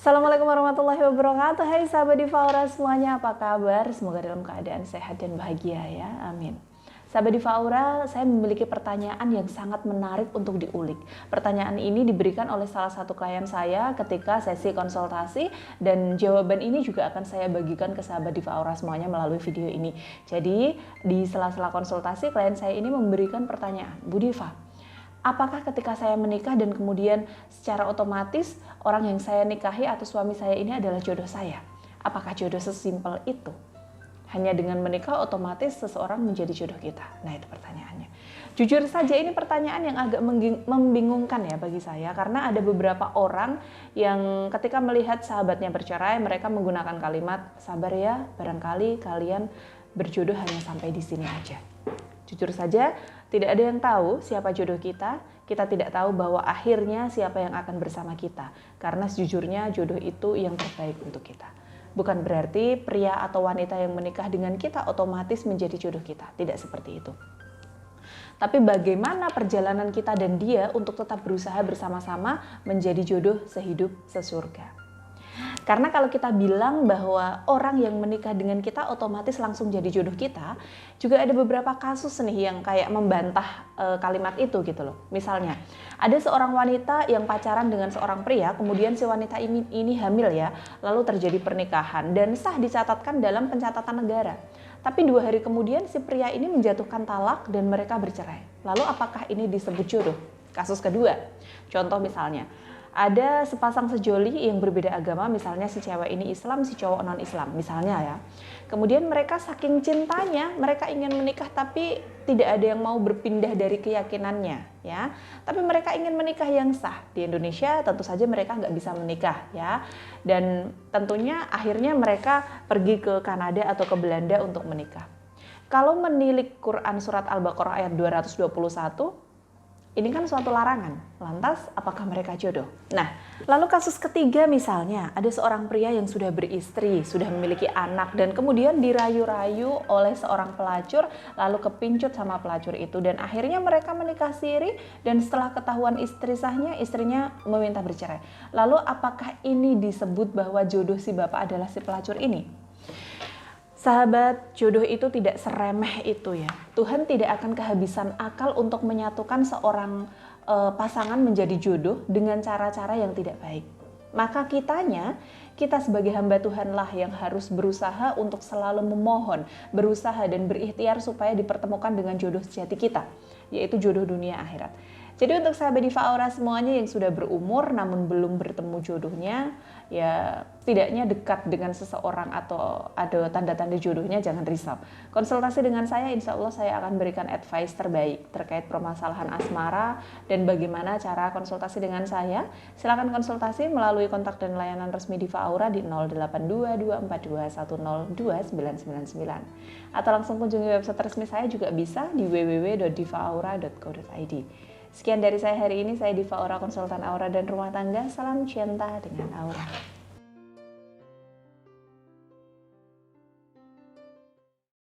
Assalamualaikum warahmatullahi wabarakatuh. Hai sahabat Diva Aura semuanya, apa kabar? Semoga dalam keadaan sehat dan bahagia ya, amin. Sahabat Diva Aura, saya memiliki pertanyaan yang sangat menarik untuk diulik. Pertanyaan ini diberikan oleh salah satu klien saya ketika sesi konsultasi, dan jawaban ini juga akan saya bagikan ke sahabat Diva Aura semuanya melalui video ini. Jadi di sela-sela konsultasi, klien saya ini memberikan pertanyaan, Bu Diva, apakah ketika saya menikah dan kemudian secara otomatis orang yang saya nikahi atau suami saya ini adalah jodoh saya? Apakah jodoh sesimpel itu? Hanya dengan menikah otomatis seseorang menjadi jodoh kita? Nah, itu pertanyaannya. Jujur saja ini pertanyaan yang agak membingungkan ya bagi saya, karena ada beberapa orang yang ketika melihat sahabatnya bercerai, mereka menggunakan kalimat, sabar ya, barangkali kalian berjodoh hanya sampai di sini aja. Jujur saja, tidak ada yang tahu siapa jodoh kita tidak tahu bahwa akhirnya siapa yang akan bersama kita. Karena sejujurnya jodoh itu yang terbaik untuk kita. Bukan berarti pria atau wanita yang menikah dengan kita otomatis menjadi jodoh kita. Tidak seperti itu. Tapi bagaimana perjalanan kita dan dia untuk tetap berusaha bersama-sama menjadi jodoh sehidup sesurga. Karena kalau kita bilang bahwa orang yang menikah dengan kita otomatis langsung jadi jodoh kita, juga ada beberapa kasus nih yang kayak membantah kalimat itu gitu loh. Misalnya, ada seorang wanita yang pacaran dengan seorang pria, kemudian si wanita ini hamil ya, lalu terjadi pernikahan dan sah dicatatkan dalam pencatatan negara. Tapi 2 hari kemudian si pria ini menjatuhkan talak dan mereka bercerai. Lalu apakah ini disebut jodoh? Kasus kedua, contoh misalnya, ada sepasang sejoli yang berbeda agama, misalnya si cewek ini Islam, si cowok non-Islam, misalnya ya. Kemudian mereka saking cintanya, mereka ingin menikah tapi tidak ada yang mau berpindah dari keyakinannya ya. Tapi mereka ingin menikah yang sah. Di Indonesia tentu saja mereka nggak bisa menikah ya. Dan tentunya akhirnya mereka pergi ke Kanada atau ke Belanda untuk menikah. Kalau menilik Quran surat Al-Baqarah ayat 221, ini kan suatu larangan. Lantas, apakah mereka jodoh? Nah, lalu kasus ketiga misalnya, ada seorang pria yang sudah beristri, sudah memiliki anak, dan kemudian dirayu-rayu oleh seorang pelacur, lalu kepincut sama pelacur itu, dan akhirnya mereka menikah siri, dan setelah ketahuan istri sahnya, istrinya meminta bercerai. Lalu apakah ini disebut bahwa jodoh si bapak adalah si pelacur ini? Sahabat, jodoh itu tidak seremeh itu ya. Tuhan tidak akan kehabisan akal untuk menyatukan seorang pasangan menjadi jodoh dengan cara-cara yang tidak baik. Maka kita sebagai hamba Tuhanlah yang harus berusaha untuk selalu memohon, berusaha dan berikhtiar supaya dipertemukan dengan jodoh sejati kita, yaitu jodoh dunia akhirat. Jadi untuk sahabat Diva Aura semuanya yang sudah berumur namun belum bertemu jodohnya, ya tidaknya dekat dengan seseorang atau ada tanda-tanda jodohnya, jangan risau. Konsultasi dengan saya, insya Allah saya akan berikan advice terbaik terkait permasalahan asmara dan bagaimana cara konsultasi dengan saya. Silakan konsultasi melalui kontak dan layanan resmi Diva Aura di 082242102999 atau langsung kunjungi website resmi saya juga bisa di www.divaaura.co.id. Sekian dari saya hari ini, saya Diva Aura, konsultan aura dan rumah tangga. Salam cinta dengan aura.